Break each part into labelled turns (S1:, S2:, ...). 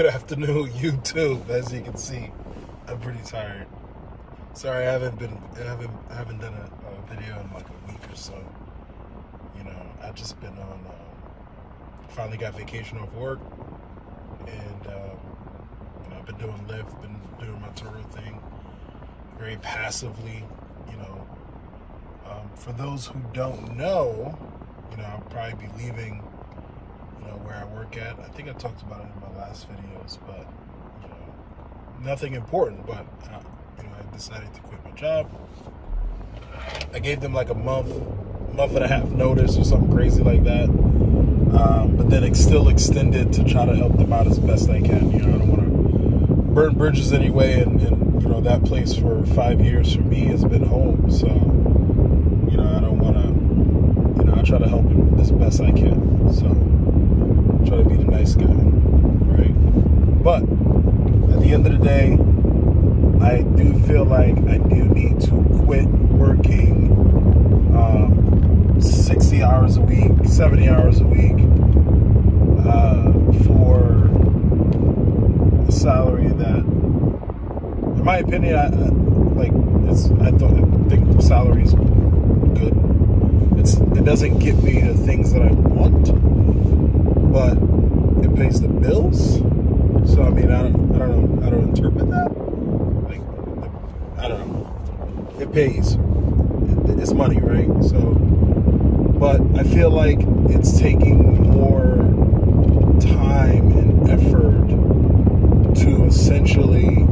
S1: Good afternoon, YouTube. As you can see, I'm pretty tired. Sorry, I haven't done a video in like a week or so. You know, I've just been on. Finally got vacation off work, and you know, I've been doing Lyft, been doing my Turo thing, very passively. You know, for those who don't know, you know, I'll probably be leaving. You know, where I work at. I think I talked about it in my last videos, but you know, nothing important. But you know, I decided to quit my job. I gave them like a month and a half notice or something crazy like that. But then it's still extended to try to help them out as best I can. You know, I don't want to burn bridges anyway, and you know, that place for 5 years for me has been home. So you know, I don't want to. You know, I try to help them as best I can. So. Try to be the nice guy, right? But at the end of the day, I do feel like I do need to quit working 60 hours a week, 70 hours a week for a salary that, in my opinion, I think salary is good. It doesn't get me the things that I want, but it pays the bills. So I mean, I don't know how to interpret that. Like, I don't know. It pays. It's money, right? So, but I feel like it's taking more time and effort to essentially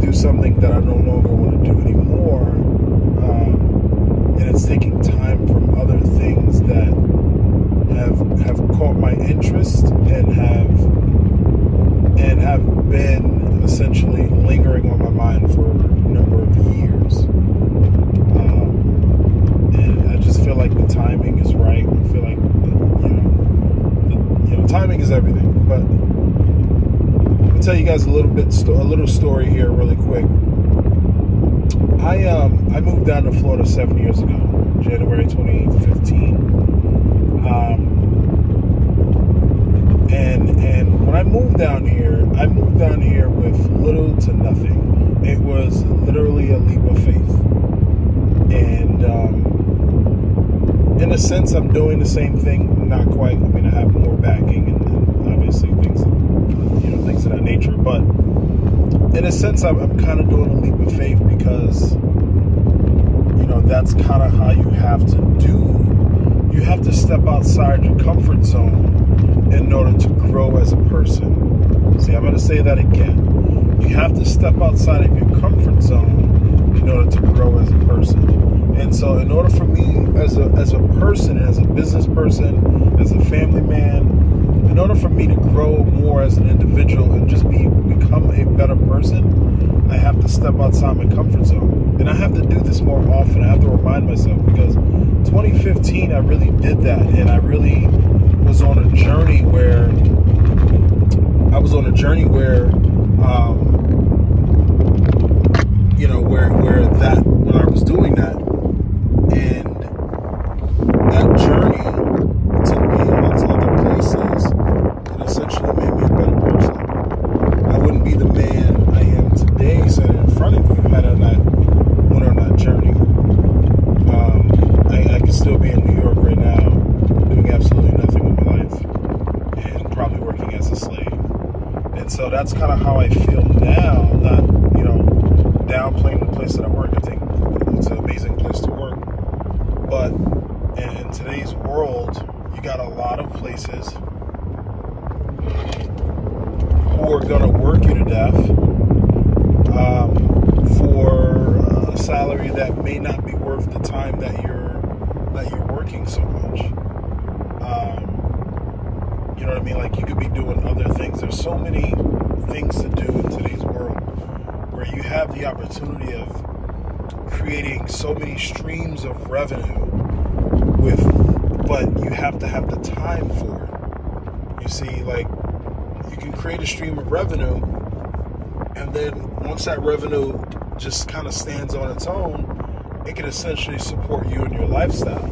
S1: do something that I no longer want to do anymore, and it's taking time from other things that have caught my interest and have been essentially lingering on my mind for a number of years. And I just feel like the timing is right. I feel like you know, timing is everything. But I'll tell you guys a little story here, really quick. I moved down to Florida 7 years ago, January 2015. And when I moved down here with little to nothing. It was literally a leap of faith. And in a sense, I'm doing the same thing. Not quite. I mean, I have more backing and obviously things of that nature. But in a sense, I'm kind of doing a leap of faith because, you know, that's kind of how you have to do. You have to step outside your comfort zone in order to grow as a person. See, I'm going to say that again. You have to step outside of your comfort zone in order to grow as a person. And so in order for me as a person, as a business person, as a family man, in order for me to grow more as an individual and just become a better person, I have to step outside my comfort zone. And I have to do this more often. I have to remind myself, because 2015, I really did that. And I really was on a journey where you know, where that, when I was doing that, and that journey took me into other places and essentially made me a better person. I wouldn't be the man I am today sitting in front of you had I not went on that journey. I could still be in New York right now doing absolutely nothing with my life and probably working as a slave. And so that's kind of how I feel now, not, you know, downplaying the place that I work. I think it's an amazing place to work. But in today's world, you got a lot of places who are going to work you to death for a salary that may not be worth the time that you're working so much. You know what I mean? Like, you could be doing other things. There's so many things to do in today's world where you have the opportunity of creating so many streams of revenue but you have to have the time for it. You see, like, you can create a stream of revenue, and then once that revenue just kind of stands on its own, it can essentially support you and your lifestyle.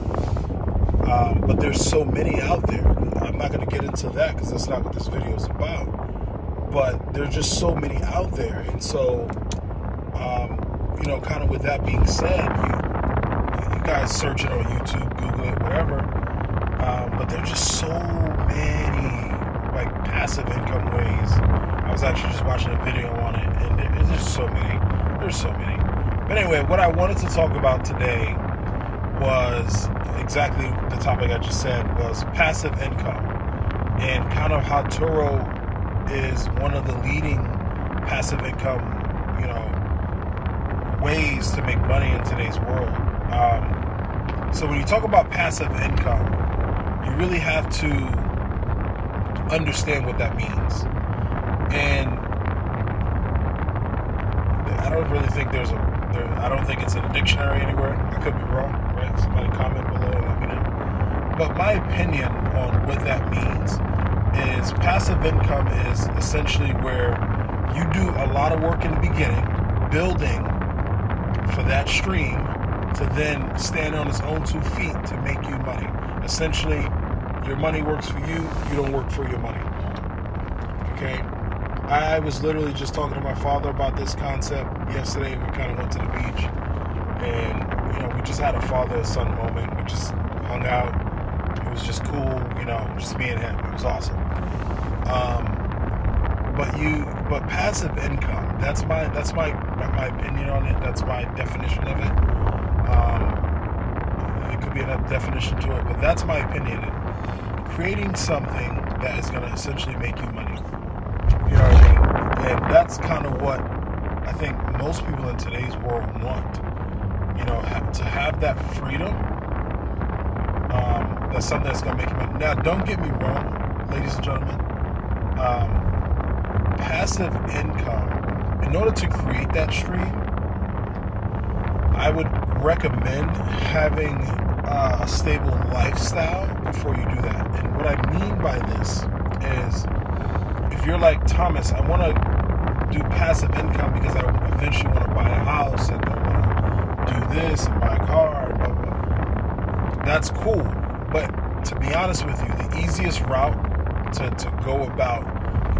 S1: But there's so many out there. I'm not going to get into that because that's not what this video is about. But there's just so many out there. And so, kind of with that being said, you guys search it on YouTube, Google it, whatever. But there's just so many like passive income ways. I was actually just watching a video on it, and there's just so many. There's so many. But anyway, what I wanted to talk about today was exactly the topic I just said, was passive income, and kind of how Turo is one of the leading passive income, ways to make money in today's world. So when you talk about passive income, you really have to understand what that means. And I don't really think I don't think it's in a dictionary anywhere. I could be wrong, right? Somebody comment below and let me know. But my opinion on what that means is passive income is essentially where you do a lot of work in the beginning, building for that stream to then stand on its own 2 feet to make you money. Essentially, your money works for you, you don't work for your money. Okay? I was literally just talking to my father about this concept yesterday. We kind of went to the beach, and we just had a father-son moment. We just hung out. It was just cool, just me and him. It was awesome. But passive income, that's my opinion on it. That's my definition of it. It could be another definition to it, but that's my opinion. Creating something that is going to essentially make you money. You know what I mean? And that's kind of what I think most people in today's world want. To have that freedom. That's something that's going to make you money. Now, don't get me wrong, ladies and gentlemen. Passive income, in order to create that stream, I would recommend having a stable lifestyle before you do that. And what I mean by this is, if you're like, Thomas, I want to do passive income because I eventually want to buy a house and I want to do this and buy a car, blah, blah, blah. That's cool. But to be honest with you, the easiest route to go about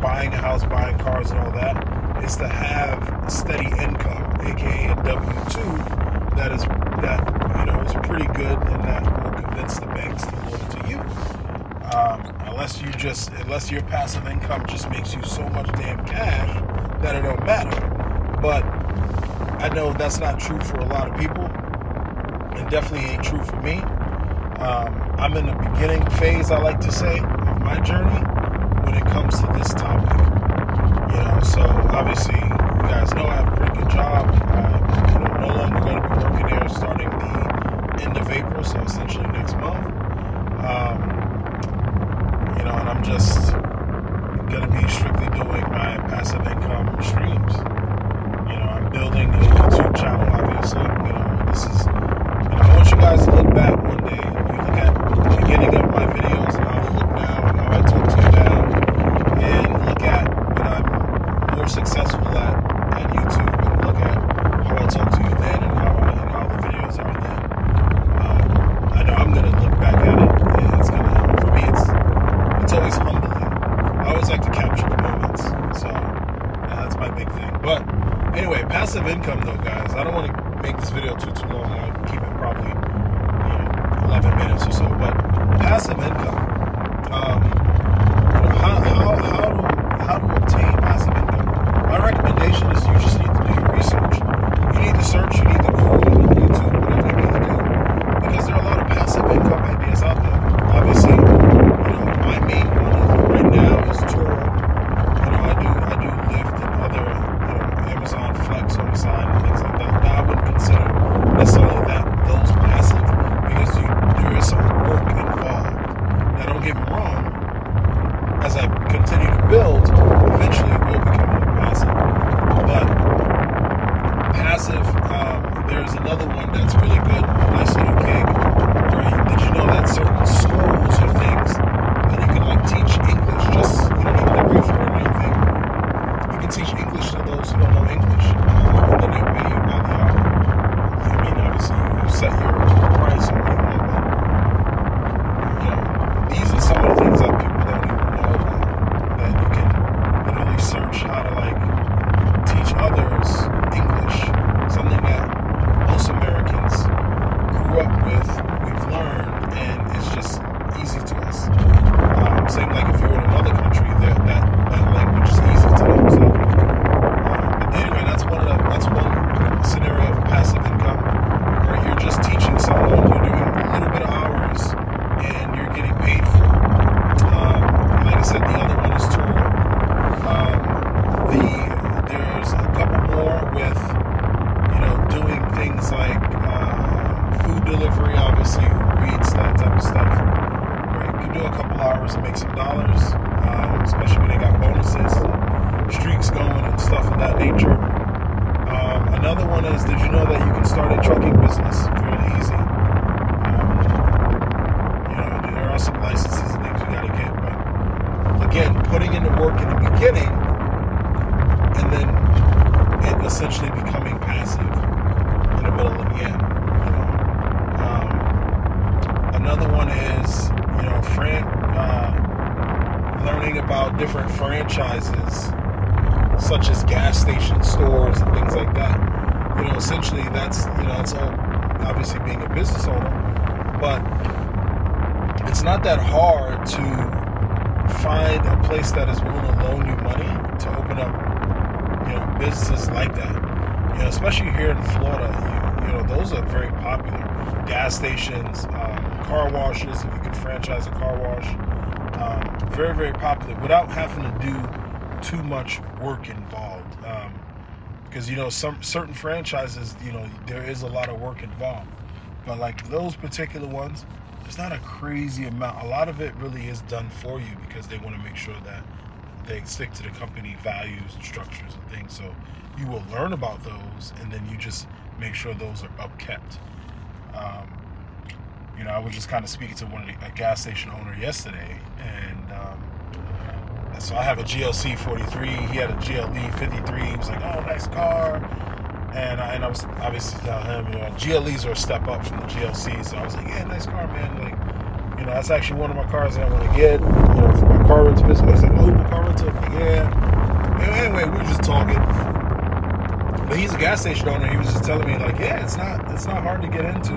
S1: buying a house, buying cars, and all that is to have steady income, aka a W-2 that is pretty good and that will convince the banks to loan to you. Unless your passive income just makes you so much damn cash that it don't matter. But I know that's not true for a lot of people, and definitely ain't true for me. I'm in the beginning phase, I like to say, of my journey when it comes to this topic. So obviously you guys know I have a pretty good job. I'm no longer going to be working there starting the end of April, so essentially next month. And I'm just going to be strictly doing my passive income streams. I'm building a YouTube channel, obviously. This is, I want you guys to look back one day and you look at the beginning of my videos and how I look now and how I talk to you now, and look at when I'm more successful at YouTube, and look at how I talk to you then and how the videos are then. I know I'm gonna look back at it, and it's gonna, for me, it's always humbling. I always like to capture the moments, so that's my big thing. But anyway, passive income though, guys, I don't want to make this video too long. I'll keep it probably 11 minutes or so. But passive income, how to obtain passive income? My recommendation is you just need to do your research. You need to search, you need to Google, you need to YouTube, whatever you need to do, because there are a lot of passive income ideas out there. Obviously, my main one right now is Turo. I do Lyft and other, Amazon Flex on the side and things like that. Now, I wouldn't consider necessarily those passive, because there is some work involved. Now, don't get me wrong, as I continue to build, eventually it will become more passive. But passive, there's another one that's really good, nice little gig. Did you know that certain schools or things that you can teach English, you don't need a degree for it or anything. You can teach English to those who don't know English, and then they pay you by the hour. Obviously you set your price on what you want, but customers to make some dollars, especially when they got bonuses, streaks going, and stuff of that nature. Another one is, did you know that you can start a trucking business fairly easy? There are some licenses and things you got to get, but again, putting in the work in the beginning and then it essentially becoming passive in the middle and the end. Another one is, learning about different franchises, such as gas station stores and things like that. Essentially that's all obviously being a business owner, but it's not that hard to find a place that is willing to loan you money to open up, businesses like that. Especially here in Florida, those are very popular. Gas stations, car washes, if you can franchise a car wash, very, very popular without having to do too much work involved. Because, some certain franchises, there is a lot of work involved. But like those particular ones, there's not a crazy amount. A lot of it really is done for you because they want to make sure that they stick to the company values and structures and things. So you will learn about those, and then you just make sure those are upkept. I was just kind of speaking to a gas station owner yesterday, and so I have a GLC 43. He had a GLE 53. He was like, "Oh, nice car," and I was obviously telling him, GLEs are a step up from the GLC. So I was like, "Yeah, nice car, man. Like, that's actually one of my cars that I want to get, for my car rental business." I was like, "Oh, my car rental?" Like, yeah. Anyway, we were just talking. But he's a gas station owner. He was just telling me, like, yeah, it's not hard to get into.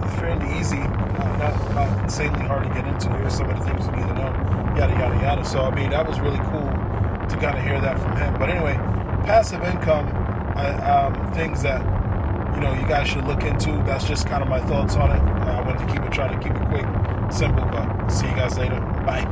S1: It's fairly easy, not insanely hard to get into. Here's some of the things you need to know, yada, yada, yada. So, that was really cool to kind of hear that from him. But anyway, passive income, things that, you guys should look into. That's just kind of my thoughts on it. I wanted to try to keep it quick, simple, but see you guys later. Bye.